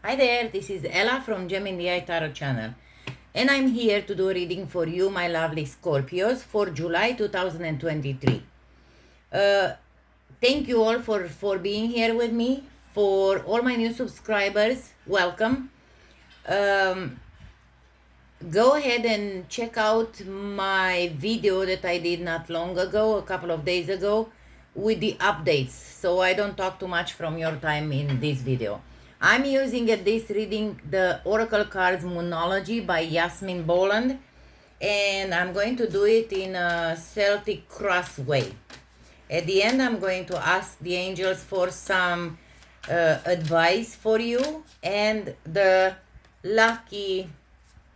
Hi there, this is Ella from Gemini Tarot channel, and I'm here to do a reading for you, my lovely Scorpios, for July 2023. Thank you all for being here with me. For all my new subscribers, welcome. Go ahead and check out my video that I did not long ago, a couple of days ago, with the updates, so I don't talk too much from your time in this video. I'm using at this reading the Oracle Cards Moonology by Yasmin Boland, and I'm going to do it in a Celtic cross way. At the end, I'm going to ask the angels for some advice for you and the lucky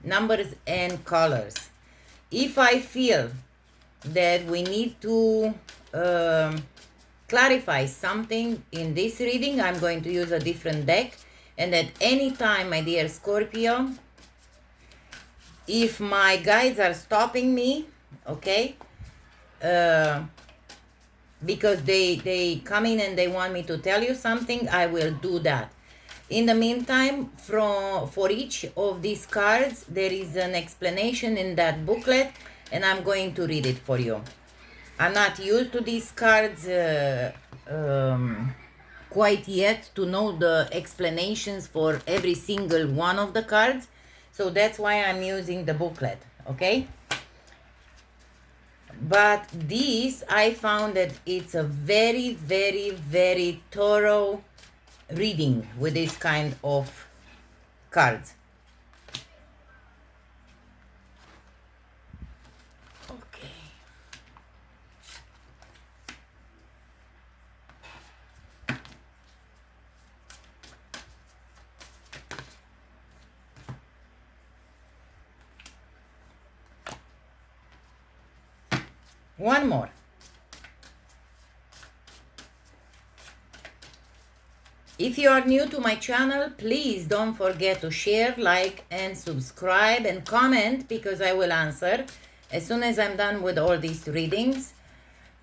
numbers and colors. If I feel that we need to clarify something in this reading, I'm going to use a different deck. And at any time, my dear Scorpio, if my guides are stopping me, okay, because they come in and they want me to tell you something, I will do that. In the meantime, for each of these cards, there is an explanation in that booklet, and I'm going to read it for you. I'm not used to these cards quite yet to know the explanations for every single one of the cards, so that's why I'm using the booklet, okay? But this, I found that it's a very, very, very thorough reading with this kind of cards. Okay. One more. If you are new to my channel, please don't forget to share, like, and subscribe and comment, because I will answer as soon as I'm done with all these readings.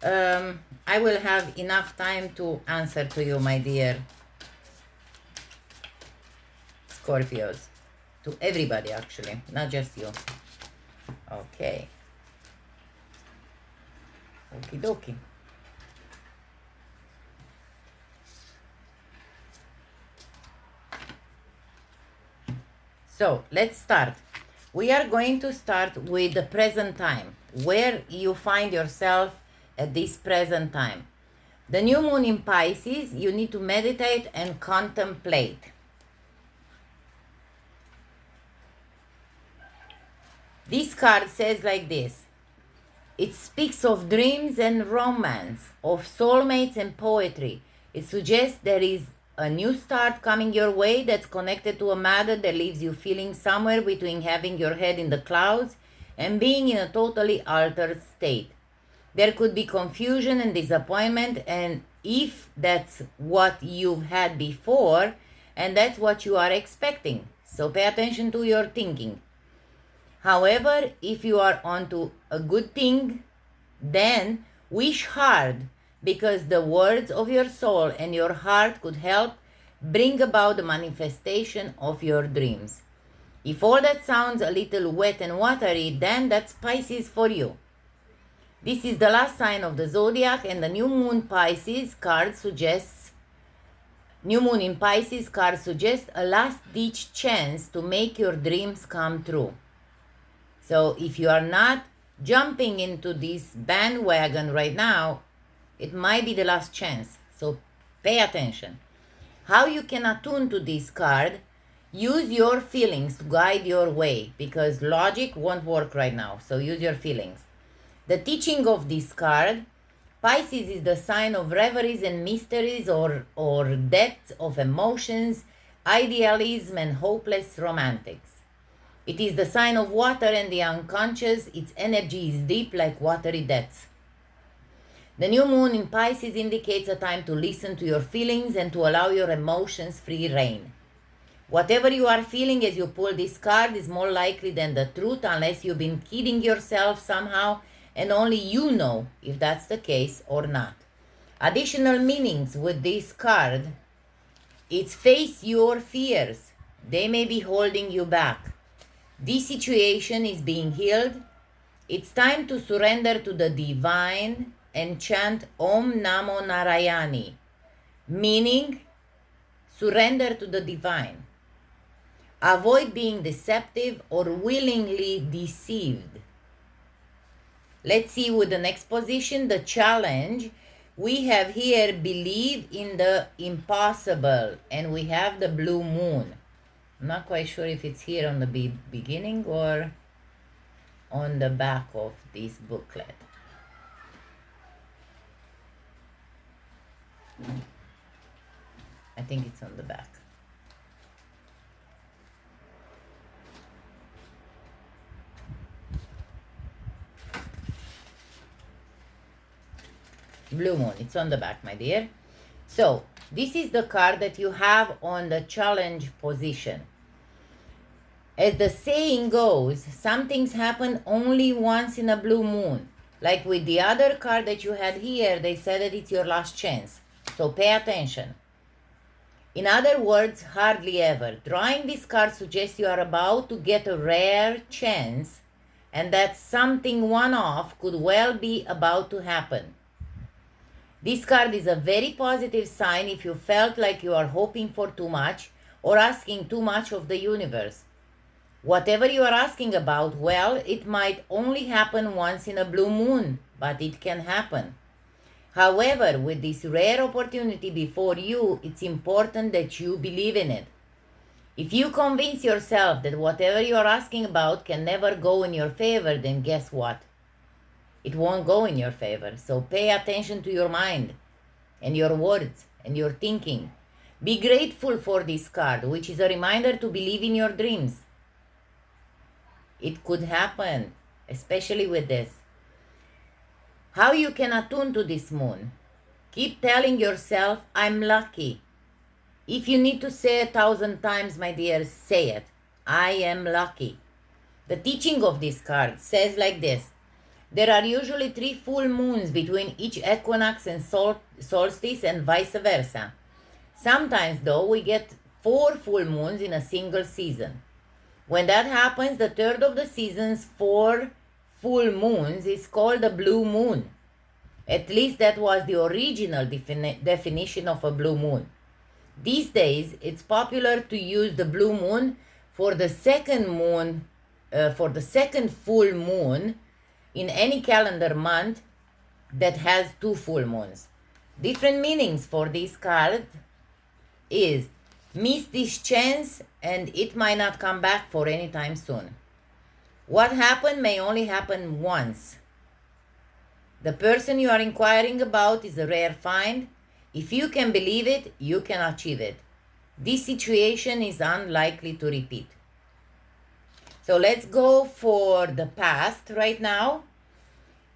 I will have enough time to answer to you, my dear Scorpios. To everybody, actually, not just you. Okay. Okie dokie. So let's start. We are going to start with the present time, where you find yourself at this present time. The new moon in Pisces, you need to meditate and contemplate. This card says like this. It speaks of dreams and romance, of soulmates and poetry. It suggests there is a new start coming your way that's connected to a matter that leaves you feeling somewhere between having your head in the clouds and being in a totally altered state. There could be confusion and disappointment, and if that's what you've had before, and that's what you are expecting. So pay attention to your thinking. However, if you are onto a good thing, then wish hard, because the words of your soul and your heart could help bring about the manifestation of your dreams. If all that sounds a little wet and watery, then that's Pisces for you. This is the last sign of the zodiac, and the new moon Pisces card suggests New moon in Pisces card suggests a last-ditch chance to make your dreams come true. So if you are not jumping into this bandwagon right now, it might be the last chance. So pay attention. How you can attune to this card, use your feelings to guide your way, because logic won't work right now. So use your feelings. The teaching of this card, Pisces is the sign of reveries and mysteries, or depths of emotions, idealism and hopeless romantics. It is the sign of water and the unconscious. Its energy is deep like watery depths. The new moon in Pisces indicates a time to listen to your feelings and to allow your emotions free rein. Whatever you are feeling as you pull this card is more likely than the truth, unless you've been kidding yourself somehow and only you know if that's the case or not. Additional meanings with this card, it's face your fears. They may be holding you back. This situation is being healed. It's time to surrender to the divine and chant Om Namo Narayani, meaning surrender to the divine. Avoid being deceptive or willingly deceived. Let's see with the next position, the challenge. We have here believe in the impossible, and we have the blue moon. I'm not quite sure if it's here on the beginning or on the back of this booklet. I think it's on the back. Blue moon, it's on the back, my dear. So this is the card that you have on the challenge position. As the saying goes, some things happen only once in a blue moon. Like with the other card that you had here, they said that it's your last chance. So pay attention. In other words, hardly ever. Drawing this card suggests you are about to get a rare chance and that something one-off could well be about to happen. This card is a very positive sign if you felt like you are hoping for too much or asking too much of the universe. Whatever you are asking about, well, it might only happen once in a blue moon, but it can happen. However, with this rare opportunity before you, it's important that you believe in it. If you convince yourself that whatever you are asking about can never go in your favor, then guess what? It won't go in your favor. So pay attention to your mind and your words and your thinking. Be grateful for this card, which is a reminder to believe in your dreams. It could happen, especially with this. How you can attune to this moon? Keep telling yourself, I'm lucky. If you need to say 1,000 times, my dear, say it. I am lucky. The teaching of this card says like this. There are usually 3 full moons between each equinox and solstice and vice versa. Sometimes, though, we get 4 full moons in a single season. When that happens, the third of the season's 4 full moons is called a blue moon. At least that was the original definition of a blue moon. These days, it's popular to use the blue moon for the second full moon in any calendar month that has 2 full moons. Different meanings for this card is miss this chance and it might not come back for any time soon. What happened may only happen once. The person you are inquiring about is a rare find. If you can believe it, you can achieve it. This situation is unlikely to repeat. So let's go for the past right now.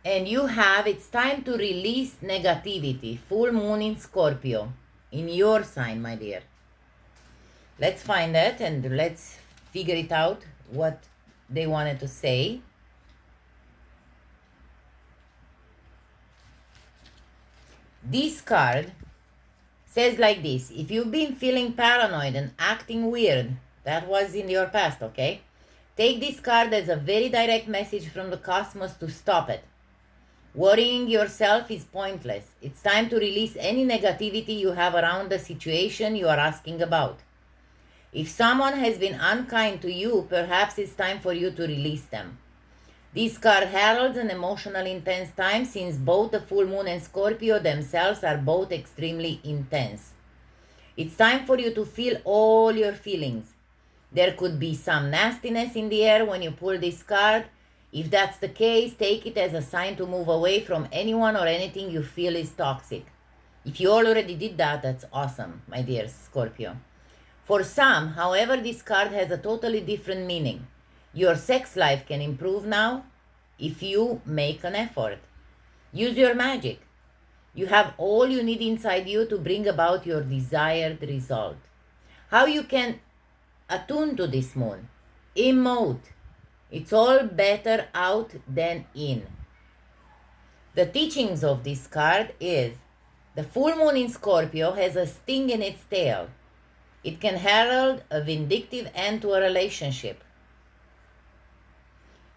And you have, it's time to release negativity. Full moon in Scorpio. In your sign, my dear. Let's find that and let's figure it out what they wanted to say. This card says like this. If you've been feeling paranoid and acting weird, that was in your past, okay? Take this card as a very direct message from the cosmos to stop it. Worrying yourself is pointless. It's time to release any negativity you have around the situation you are asking about. If someone has been unkind to you, perhaps it's time for you to release them. This card heralds an emotionally intense time since both the full moon and Scorpio themselves are both extremely intense. It's time for you to feel all your feelings. There could be some nastiness in the air when you pull this card. If that's the case, take it as a sign to move away from anyone or anything you feel is toxic. If you already did that, that's awesome, my dear Scorpio. For some, however, this card has a totally different meaning. Your sex life can improve now if you make an effort. Use your magic. You have all you need inside you to bring about your desired result. How you can attune to this moon? Emote. It's all better out than in. The teachings of this card is the full moon in Scorpio has a sting in its tail. It can herald a vindictive end to a relationship.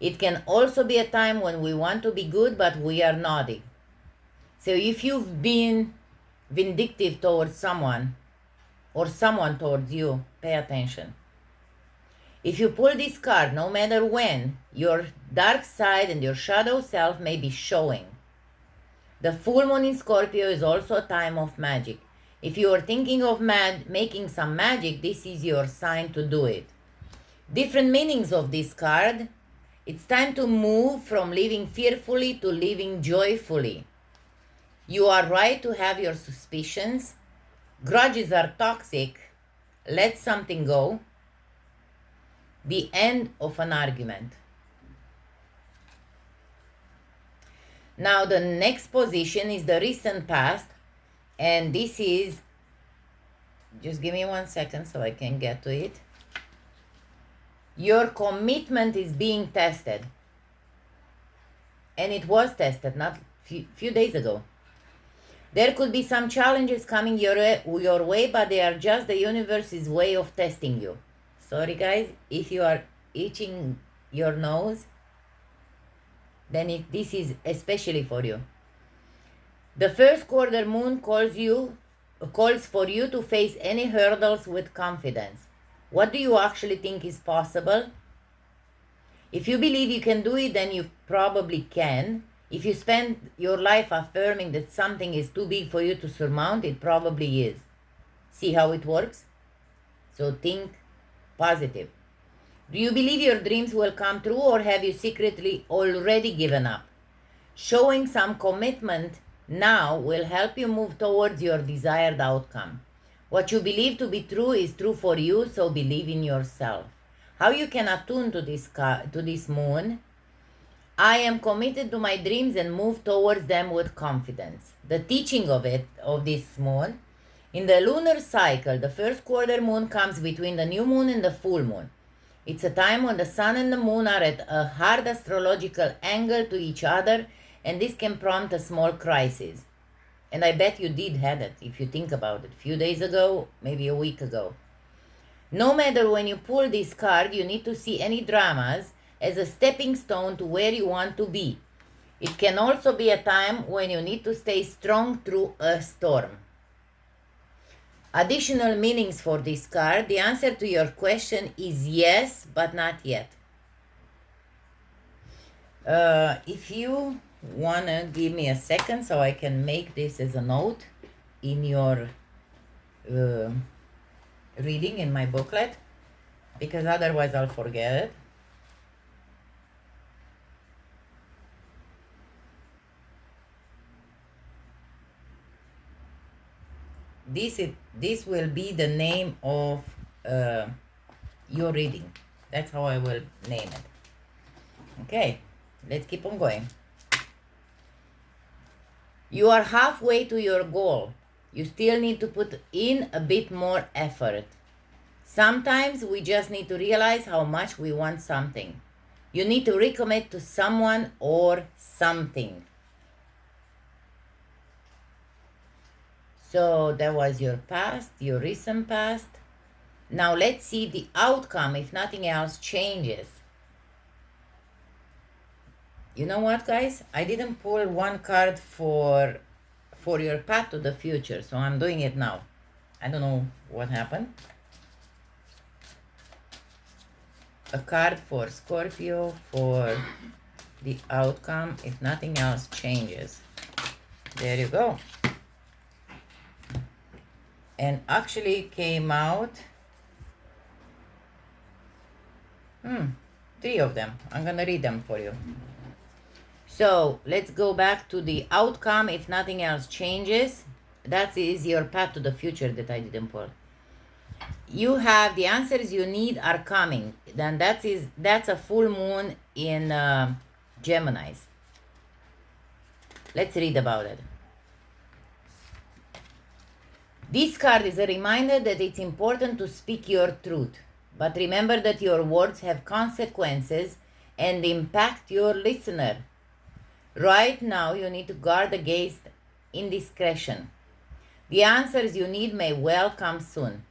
It can also be a time when we want to be good, but we are naughty. So if you've been vindictive towards someone, or someone towards you, pay attention. If you pull this card, no matter when, your dark side and your shadow self may be showing. The full moon in Scorpio is also a time of magic. If you are thinking of making some magic, this is your sign to do it. Different meanings of this card. It's time to move from living fearfully to living joyfully. You are right to have your suspicions. Grudges are toxic. Let something go. The end of an argument. Now the next position is the recent past, and this is, just give me 1 second so I can get to it. Your commitment is being tested, and it was tested not few days ago. There could be some challenges coming your way, but they are just the universe's way of testing you. Sorry guys, if you are itching your nose, then this is especially for you. The first quarter moon calls for you to face any hurdles with confidence. What do you actually think is possible? If you believe you can do it, then you probably can. If you spend your life affirming that something is too big for you to surmount, it probably is. See how it works? So think positive. Do you believe your dreams will come true, or have you secretly already given up? Showing some commitment now will help you move towards your desired outcome. What you believe to be true is true for you, so believe in yourself. How you can attune to this moon? I am committed to my dreams and move towards them with confidence. The teaching of this moon, in the lunar cycle, the first quarter moon comes between the new moon and the full moon. It's a time when the sun and the moon are at a hard astrological angle to each other, and this can prompt a small crisis. And I bet you did have it, if you think about it, a few days ago, maybe a week ago. No matter when you pull this card, you need to see any dramas as a stepping stone to where you want to be. It can also be a time when you need to stay strong through a storm. Additional meanings for this card. The answer to your question is yes, but not yet. If you want to give me a second so I can make this as a note in your reading in my booklet, because otherwise I'll forget it. This will be the name of your reading. That's how I will name it. Okay, let's keep on going. You are halfway to your goal. You still need to put in a bit more effort. Sometimes we just need to realize how much we want something. You need to recommit to someone or something. So that was your past, your recent past. Now let's see the outcome if nothing else changes. You know what, guys? I didn't pull one card for your path to the future, so I'm doing it now. I don't know what happened. A card for Scorpio for the outcome if nothing else changes. There you go. And actually came out 3 of them. I'm gonna read them for you. So let's go back to the outcome if nothing else changes. That is your path to the future that I didn't pull. You have the answers you need are coming. Then that's a full moon in Geminis. Let's read about it. This card is a reminder that it's important to speak your truth. But remember that your words have consequences and impact your listener. Right now, you need to guard against indiscretion. The answers you need may well come soon.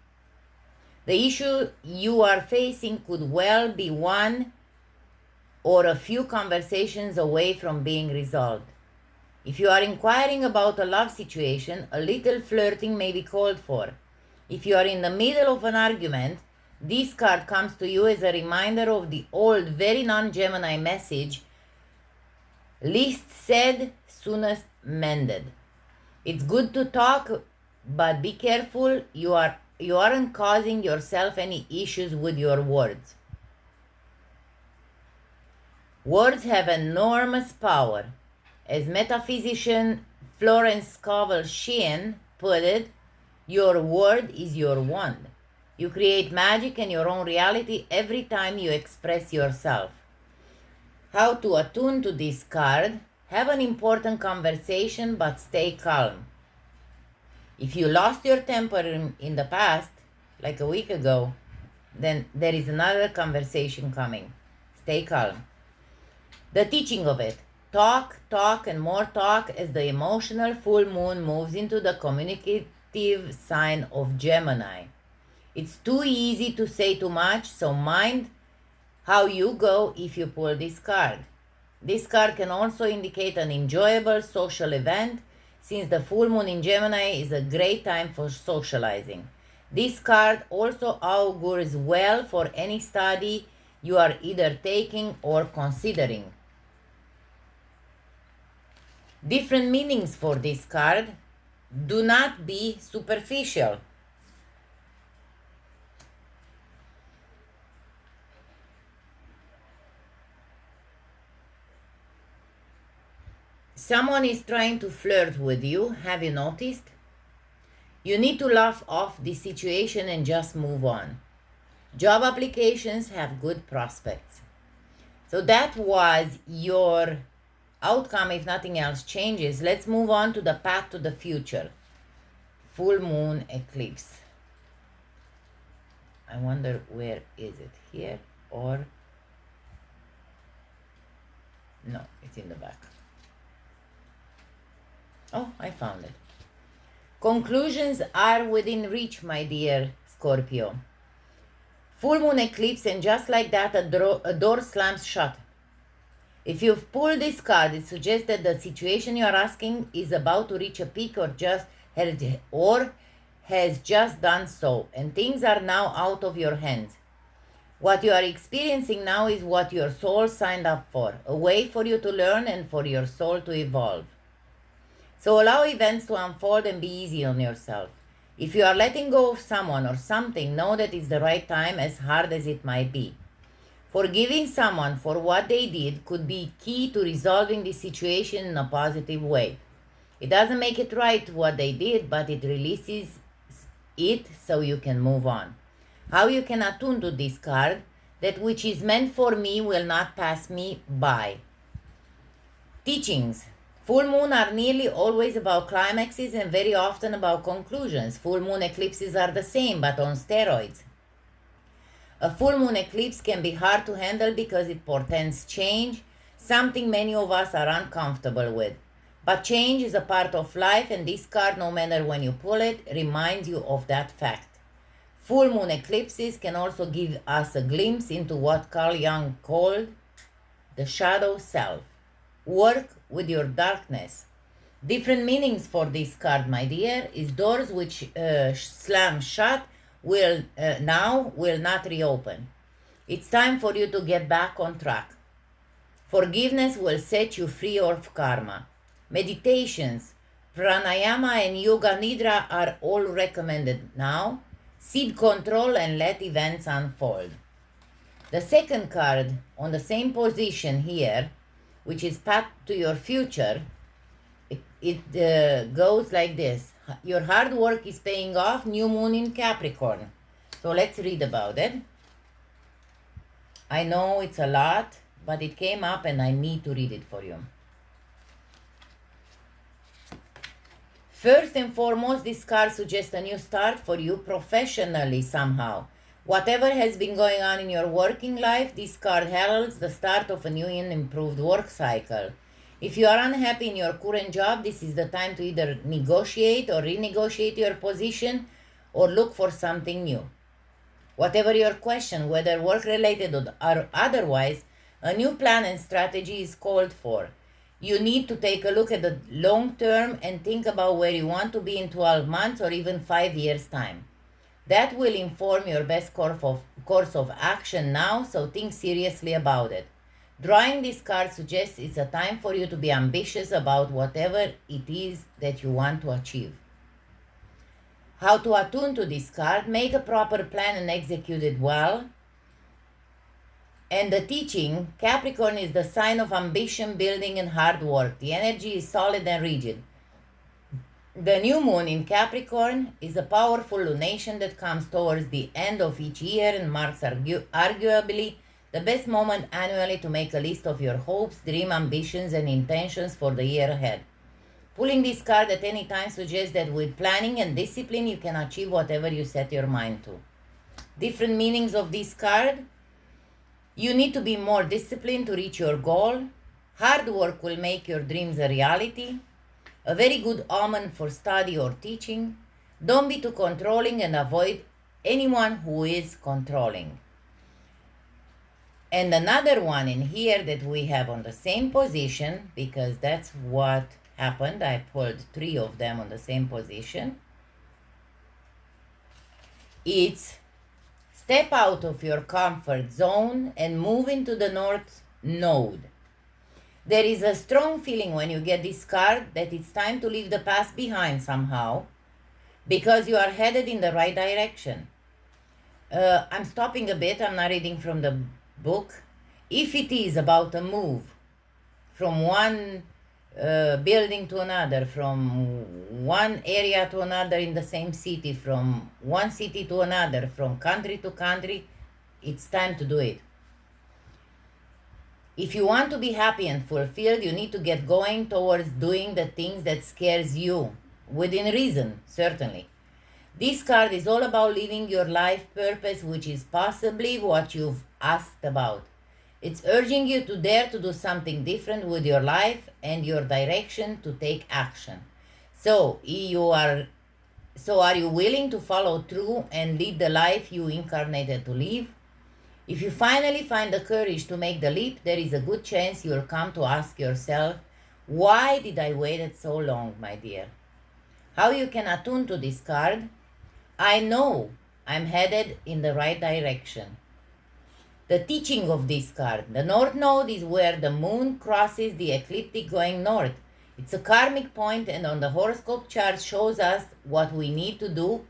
The issue you are facing could well be one or a few conversations away from being resolved. If you are inquiring about a love situation, a little flirting may be called for. If you are in the middle of an argument, this card comes to you as a reminder of the old, very non-Gemini message, least said, soonest mended. It's good to talk, but be careful you aren't causing yourself any issues with your words. Words have enormous power. As metaphysician Florence Scovel Sheehan put it, your word is your wand. You create magic in your own reality every time you express yourself. How to attune to this card? Have an important conversation, but stay calm. If you lost your temper in the past, like a week ago, then there is another conversation coming. Stay calm. The teaching of it. Talk, talk, and more talk as the emotional full moon moves into the communicative sign of Gemini. It's too easy to say too much, so mind how you go if you pull this card. This card can also indicate an enjoyable social event, since the full moon in Gemini is a great time for socializing. This card also augurs well for any study you are either taking or considering. Different meanings for this card. Do not be superficial. Someone is trying to flirt with you, have you noticed? You need to laugh off the situation and just move on. Job applications have good prospects. So that was your outcome if nothing else changes. Let's move on to the path to the future. Full moon eclipse. I wonder where is it? Here or... No, it's in the back. Oh, I found it. Conclusions are within reach, my dear Scorpio. Full moon eclipse, and just like that, a door slams shut. If you've pulled this card, it suggests that the situation you are asking is about to reach a peak or has just done so, and things are now out of your hands. What you are experiencing now is what your soul signed up for, a way for you to learn and for your soul to evolve. So allow events to unfold and be easy on yourself. If you are letting go of someone or something, know that it's the right time, as hard as it might be. Forgiving someone for what they did could be key to resolving the situation in a positive way. It doesn't make it right what they did, but it releases it so you can move on. How you can attune to this card? That which is meant for me will not pass me by. Teachings. Full moon are nearly always about climaxes and very often about conclusions. Full moon eclipses are the same, but on steroids. A full moon eclipse can be hard to handle because it portends change, something many of us are uncomfortable with. But change is a part of life, and this card, no matter when you pull it, reminds you of that fact. Full moon eclipses can also give us a glimpse into what Carl Jung called the shadow self. Work with your darkness. Different meanings for this card, my dear, is doors which slam shut will not reopen. It's time for you to get back on track. Forgiveness will set you free of karma. Meditations, pranayama and yoga nidra are all recommended now. Seed control and let events unfold. The second card on the same position here, which is path to your future, it goes like this. Your hard work is paying off, new moon in Capricorn. So let's read about it. I know it's a lot, but it came up and I need to read it for you. First and foremost, this card suggests a new start for you professionally somehow. Whatever has been going on in your working life, this card heralds the start of a new and improved work cycle. If you are unhappy in your current job, this is the time to either negotiate or renegotiate your position or look for something new. Whatever your question, whether work-related or otherwise, a new plan and strategy is called for. You need to take a look at the long term and think about where you want to be in 12 months or even 5 years' time. That will inform your best course of action now, so think seriously about it. Drawing this card suggests it's a time for you to be ambitious about whatever it is that you want to achieve. How to attune to this card? Make a proper plan and execute it well. And the teaching, Capricorn is the sign of ambition, building, and hard work. The energy is solid and rigid. The new moon in Capricorn is a powerful lunation that comes towards the end of each year and marks arguably the best moment annually to make a list of your hopes, dreams, ambitions, and intentions for the year ahead. Pulling this card at any time suggests that with planning and discipline you can achieve whatever you set your mind to. Different meanings of this card. You need to be more disciplined to reach your goal. Hard work will make your dreams a reality. A very good omen for study or teaching. Don't be too controlling and avoid anyone who is controlling. And another one in here that we have on the same position, because that's what happened. I pulled 3 of them on the same position. It's step out of your comfort zone and move into the North Node. There is a strong feeling when you get this card that it's time to leave the past behind somehow, because you are headed in the right direction. I'm stopping a bit, I'm not reading from the book. If it is about a move from one building to another, from one area to another in the same city, from one city to another, from country to country, it's time to do it. If you want to be happy and fulfilled, you need to get going towards doing the things that scares you, within reason, certainly. This card is all about living your life purpose, which is possibly what you've asked about. It's urging you to dare to do something different with your life and your direction, to take action. So are you willing to follow through and lead the life you incarnated to live? If you finally find the courage to make the leap, there is a good chance you'll come to ask yourself, why did I wait so long, my dear? How you can attune to this card? I know I'm headed in the right direction. The teaching of this card. The North Node is where the moon crosses the ecliptic going north. It's a karmic point, and on the horoscope chart shows us what we need to do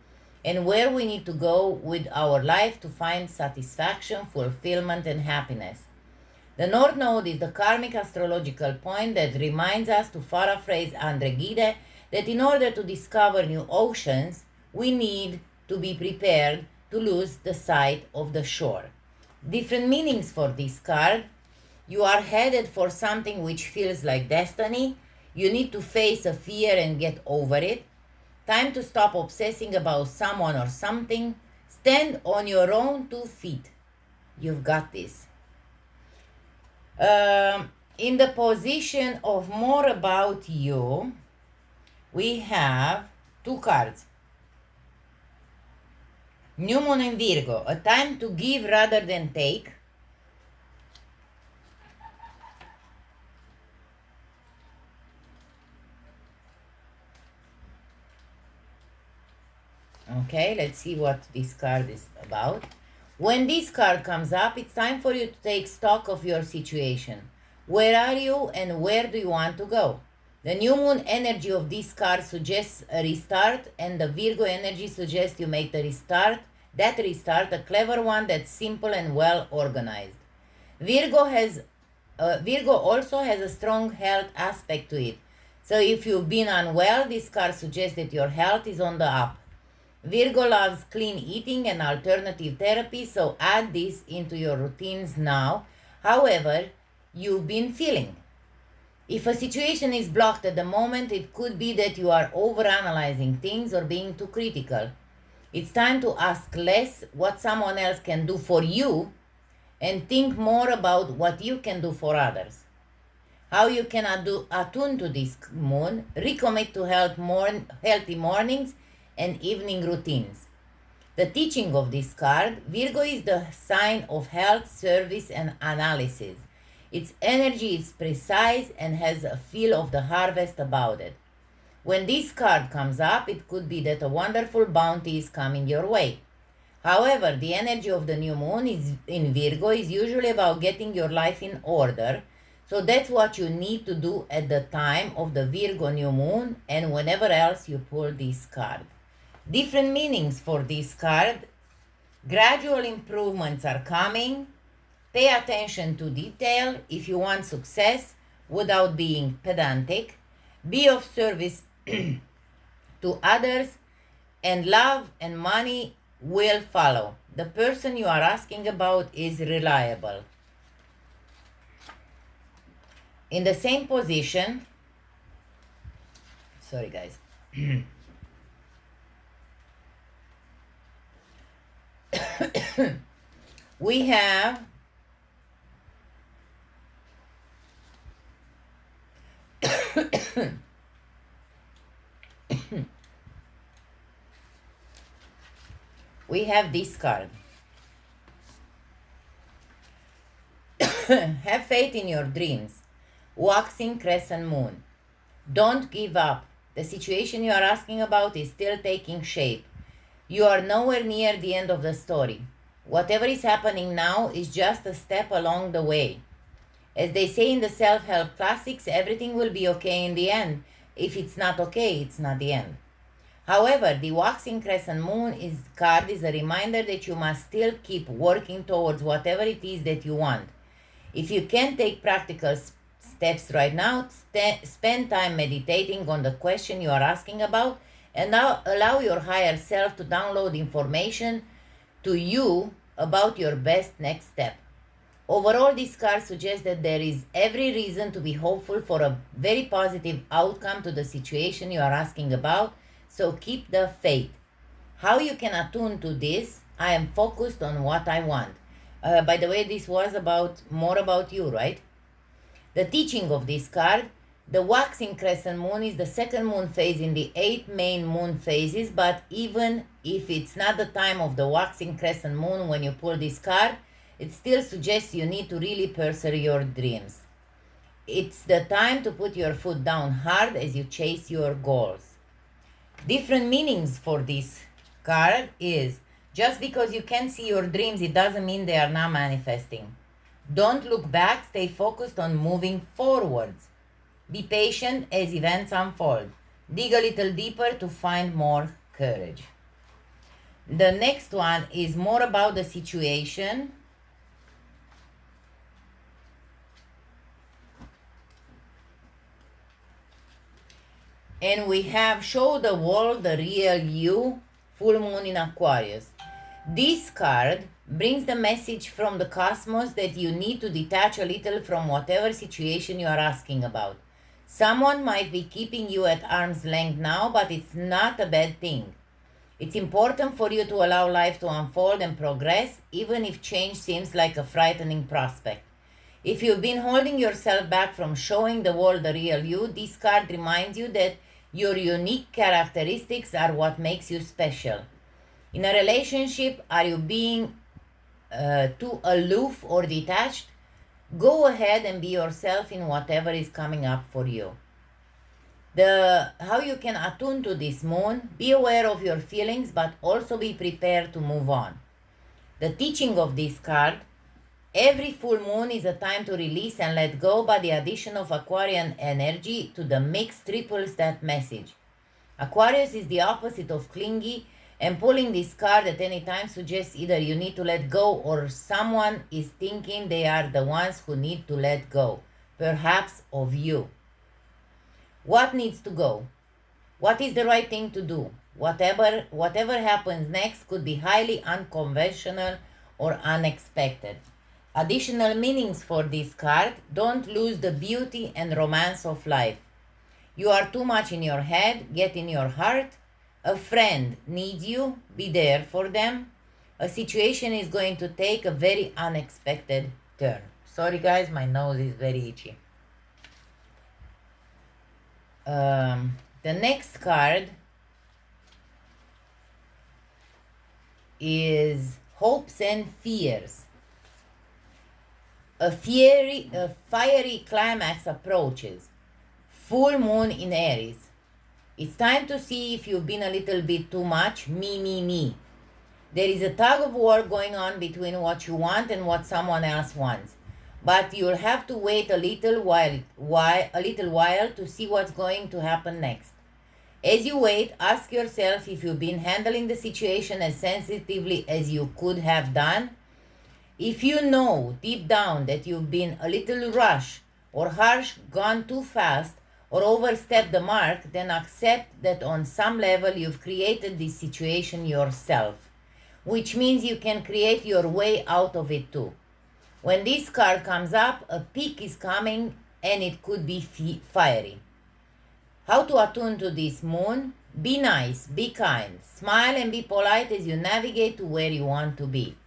and where we need to go with our life to find satisfaction, fulfillment, and happiness. The North Node is the karmic astrological point that reminds us, to paraphrase Andre Gide, that in order to discover new oceans, we need to be prepared to lose the sight of the shore. Different meanings for this card. You are headed for something which feels like destiny. You need to face a fear and get over it. Time to stop obsessing about someone or something. Stand on your own 2 feet. You've got this. In the position of more about you, we have 2 cards. New Moon in Virgo, a time to give rather than take. Okay, let's see what this card is about. When this card comes up, it's time for you to take stock of your situation. Where are you and where do you want to go? The new moon energy of this card suggests a restart, and the Virgo energy suggests you make the restart, a clever one that's simple and well organized. Virgo also has a strong health aspect to it. So if you've been unwell, this card suggests that your health is on the up. Virgo loves clean eating and alternative therapy, so add this into your routines now, however you've been feeling. If a situation is blocked at the moment, it could be that you are overanalyzing things or being too critical. It's time to ask less what someone else can do for you and think more about what you can do for others. How you can attune to this moon, recommit to healthy mornings and evening routines. The teaching of this card, Virgo is the sign of health, service, and analysis. Its energy is precise and has a feel of the harvest about it. When this card comes up, it could be that a wonderful bounty is coming your way. However, the energy of the new moon is in Virgo is usually about getting your life in order. So that's what you need to do at the time of the Virgo new moon and whenever else you pull this card. Different meanings for this card. Gradual improvements are coming. Pay attention to detail if you want success without being pedantic. Be of service to others, and love and money will follow. The person you are asking about is reliable. In the same position, sorry guys, we have we have this card. Have faith in your dreams. Waxing crescent moon. Don't give up. The situation you are asking about is still taking shape. You are nowhere near the end of the story. Whatever is happening now is just a step along the way. As they say in the self-help classics, everything will be okay in the end. If it's not okay, it's not the end. However, the waxing crescent moon card is a reminder that you must still keep working towards whatever it is that you want. If you can't take practical steps right now, spend time meditating on the question you are asking about and now allow your higher self to download information to you about your best next step. Overall, this card suggests that there is every reason to be hopeful for a very positive outcome to the situation you are asking about, so keep the faith. How you can attune to this? I am focused on what I want. By the way, this was more about you, right? The teaching of this card, the waxing crescent moon is the second moon phase in the 8 main moon phases, but even if it's not the time of the waxing crescent moon when you pull this card, it still suggests you need to really pursue your dreams. It's the time to put your foot down hard as you chase your goals. Different meanings for this card is, just because you can't see your dreams, it doesn't mean they are not manifesting. Don't look back, stay focused on moving forwards. Be patient as events unfold. Dig a little deeper to find more courage. The next one is more about the situation. And we have Show the World the Real You, full moon in Aquarius. This card brings the message from the cosmos that you need to detach a little from whatever situation you are asking about. Someone might be keeping you at arm's length now, but it's not a bad thing. It's important for you to allow life to unfold and progress, even if change seems like a frightening prospect. If you've been holding yourself back from showing the world the real you, this card reminds you that your unique characteristics are what makes you special. In a relationship, are you being too aloof or detached? Go ahead and be yourself in whatever is coming up for you. How you can attune to this moon, be aware of your feelings, but also be prepared to move on. The teaching of this card, every full moon is a time to release and let go, but the addition of Aquarian energy to the mix triples that message. Aquarius is the opposite of clingy, and pulling this card at any time suggests either you need to let go or someone is thinking they are the ones who need to let go, perhaps of you. What needs to go? What is the right thing to do? Whatever happens next could be highly unconventional or unexpected. Additional meanings for this card, don't lose the beauty and romance of life. You are too much in your head, get in your heart. A friend needs you, be there for them. A situation is going to take a very unexpected turn. Sorry guys, my nose is very itchy. The next card is hopes and fears. A fiery climax approaches. Full moon in Aries. It's time to see if you've been a little bit too much me. There is a tug of war going on between what you want and what someone else wants. But you'll have to wait a little while to see what's going to happen next. As you wait, ask yourself if you've been handling the situation as sensitively as you could have done. If you know deep down that you've been a little rush or harsh, gone too fast, or overstepped the mark, then accept that on some level you've created this situation yourself, which means you can create your way out of it too. When this card comes up, a peak is coming and it could be fiery. How to attune to this moon? Be nice, be kind, smile and be polite as you navigate to where you want to be.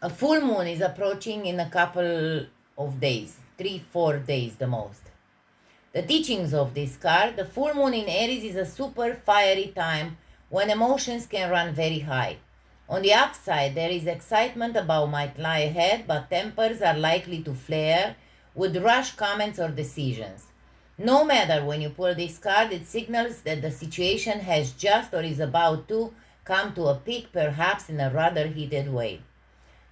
A full moon is approaching in a couple of days, 3-4 days the most. The teachings of this card: the full moon in Aries is a super fiery time when emotions can run very high. On the upside, there is excitement about might lie ahead, but tempers are likely to flare with rash comments or decisions. No matter when you pull this card, it signals that the situation has just or is about to come to a peak, perhaps in a rather heated way.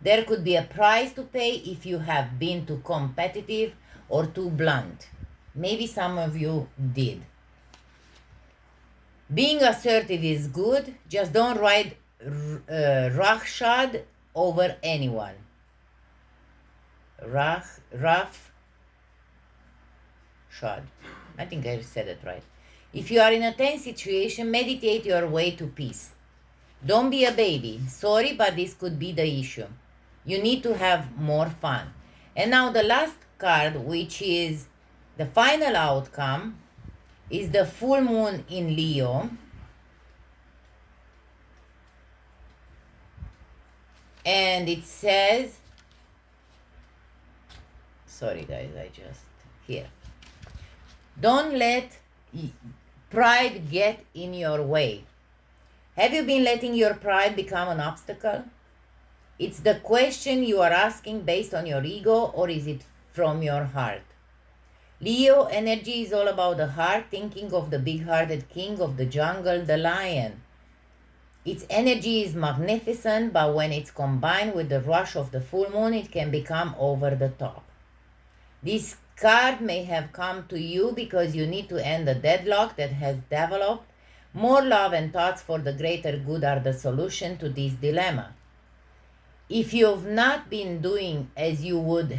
There could be a price to pay if you have been too competitive or too blunt. Maybe some of you did. Being assertive is good, just don't ride roughshod over anyone. Roughshod. I think I said it right. If you are in a tense situation, meditate your way to peace. Don't be a baby. Sorry, but this could be the issue. You need to have more fun. And now the last card, which is the final outcome, is the full moon in Leo. And it says, sorry guys, here. Don't let pride get in your way. Have you been letting your pride become an obstacle? It's the question you are asking based on your ego, or is it from your heart? Leo energy is all about the heart, thinking of the big-hearted king of the jungle, the lion. Its energy is magnificent, but when it's combined with the rush of the full moon, it can become over the top. This card may have come to you because you need to end a deadlock that has developed. More love and thoughts for the greater good are the solution to this dilemma. If you've not been doing as you would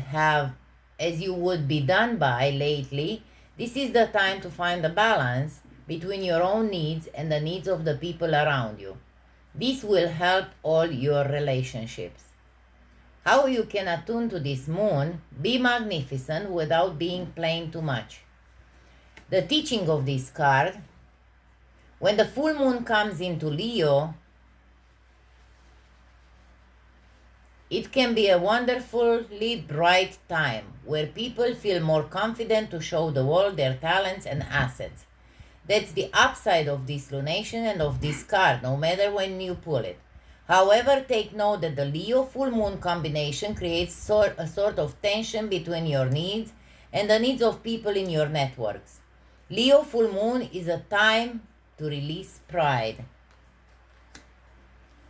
be done by lately, this is the time to find a balance between your own needs and the needs of the people around you. This will help all your relationships. How you can attune to this moon: be magnificent without being plain too much. The teaching of this card: when the full moon comes into Leo, it can be a wonderfully bright time where people feel more confident to show the world their talents and assets. That's the upside of this lunation and of this card, no matter when you pull it. However, take note that the Leo full moon combination creates a sort of tension between your needs and the needs of people in your networks. Leo full moon is a time to release pride.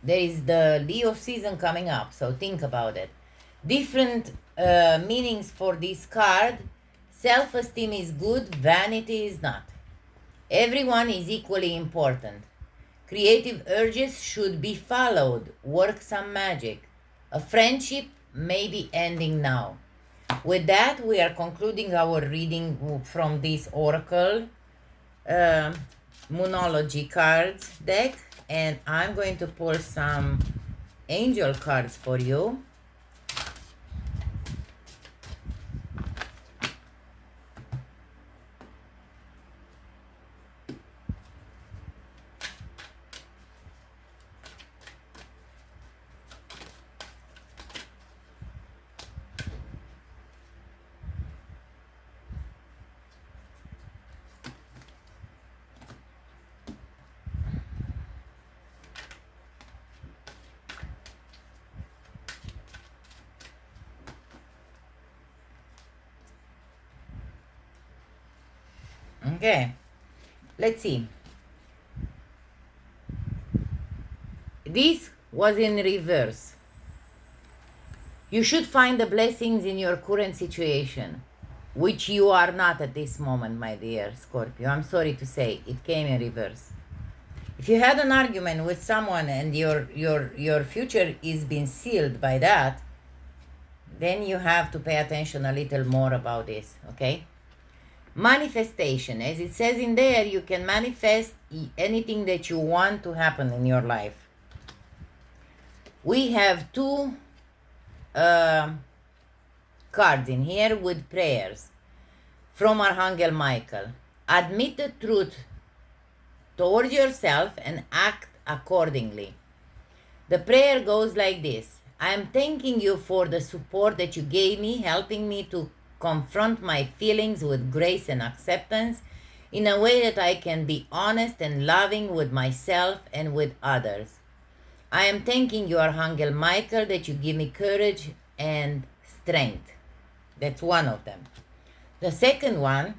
There is the Leo season coming up, so think about it. Different meanings for this card. Self-esteem is good, vanity is not. Everyone is equally important. Creative urges should be followed. Work some magic. A friendship may be ending now. With that, we are concluding our reading from this Oracle Moonology cards deck. And I'm going to pull some angel cards for you. Okay, let's see. This was in reverse. You should find the blessings in your current situation, which you are not at this moment, my dear Scorpio. I'm sorry to say, it came in reverse. If you had an argument with someone and your future is being sealed by that, then you have to pay attention a little more about this, okay? Manifestation, as it says in there, you can manifest anything that you want to happen in your life. We have two cards in here with prayers from Archangel Michael. Admit the truth towards yourself and act accordingly. The prayer goes like this. I am thanking you for the support that you gave me, helping me to confront my feelings with grace and acceptance in a way that I can be honest and loving with myself and with others. I am thanking you, Archangel Michael, that you give me courage and strength. That's one of them. The second one,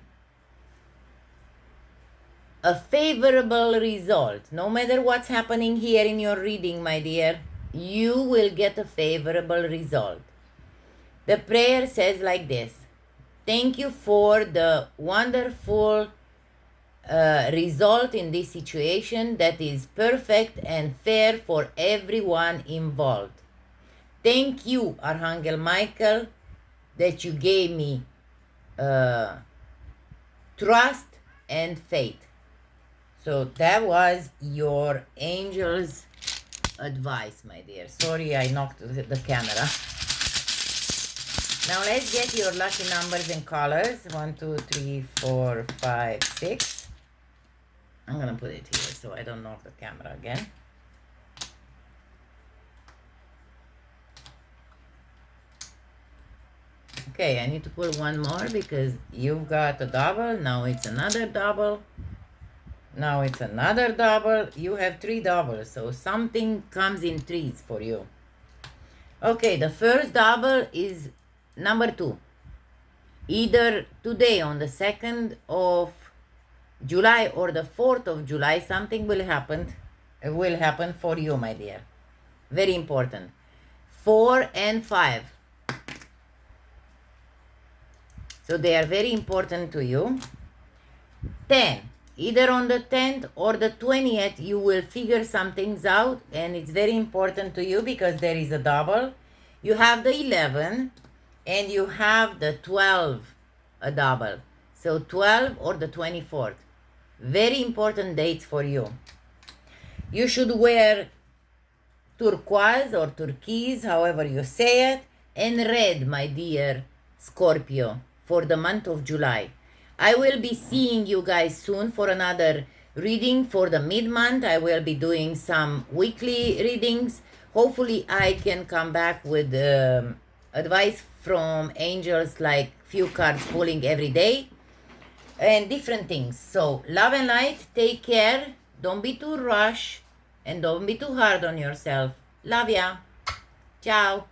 a favorable result. No matter what's happening here in your reading, my dear, you will get a favorable result. The prayer says like this. Thank you for the wonderful result in this situation that is perfect and fair for everyone involved. Thank you, Archangel Michael, that you gave me trust and faith. So that was your angel's advice, my dear. Sorry, I knocked the camera. Now let's get your lucky numbers and colors. 1, 2, 3, 4, 5, 6. I'm gonna put it here so I don't knock the camera again. Okay, I need to pull one more because you've got a double. Now it's another double. Now it's another double. You have 3 doubles, so something comes in threes for you. Okay, the first double is number 2. Either today on the 2nd of July or the 4th of July, something will happen. It will happen for you, my dear. Very important. 4 and 5. So they are very important to you. 10. Either on the 10th or the 20th, you will figure some things out, and it's very important to you because there is a double. You have the 11 and you have the 12, a double. So 12 or the 24th. Very important dates for you. You should wear turquoise or turquoise, however you say it, and red, my dear Scorpio, for the month of July. I will be seeing you guys soon for another reading for the mid-month. I will be doing some weekly readings. Hopefully I can come back with advice from angels, like few cards pulling every day and different things. So love and light. Take care. Don't be too rushed and don't be too hard on yourself. Love ya. Ciao.